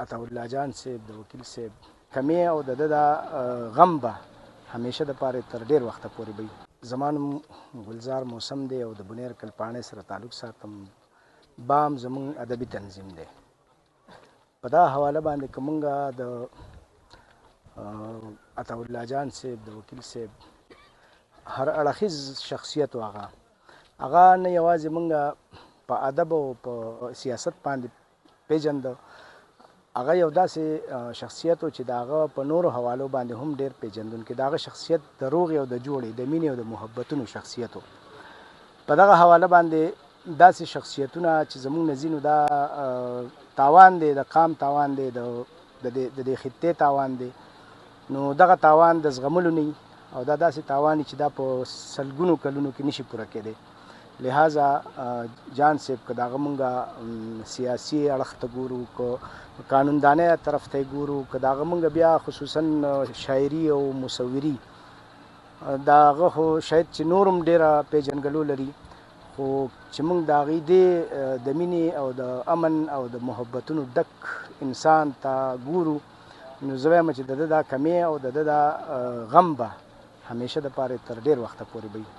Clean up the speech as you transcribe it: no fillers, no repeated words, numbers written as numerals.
عطاالله جان صاحب د وکیل صاحب کمی او د ده دا غم به همیشه دپاره تر ډېر وخته پورې به وي. زما نوم ګلزار موسم دی او د بنیر کلپاڼۍ سره تعلق ساتم. بام زموږ ادبي تنظیم دی. په دا حواله باندې که موږ د عطاالله جان صاحب د وکیل صاحب هر اړخیز شخصیت و هغه نه یوازې موږ په ادب او په سیاست باندې پیژنده، هغه یو داسې شخصیت و چې د هغه په نورو حوالو باندې هم ډېر پیژندونکي. د هغه شخصیت د روغې او د جوړې د مینې او د محبتونو شخصیت و. په دغه حواله باندې داسې شخصیتونه چې زموږ نه ځینو دا تاوان دی، د قام تاوان دی، د دې خطې تاوان دی، نو دغه تاوان د زغملو نه او دا داسې تاوان چې دا په سلګونو کلونو کې نشي پوره کېدی. لہذا جان صاحب که د هغه مونږ سیاسي اړخ ته ګورو، که قانوندانۍ طرف ته یې ګورو، که د هغه مونږ بیا خصوصا شاعري او مصوري د هغه خو شاید چې نور هم ډېره پیژنګلو لري، خو چې مونږ د هغې دې د مینې او د امن او د محبتونو ډک انسان ته ګورو، نو زه وایم چې د ده دا کمی او د ده دا غم به همیشه دپاره تر ډېر وخته پورې به وي.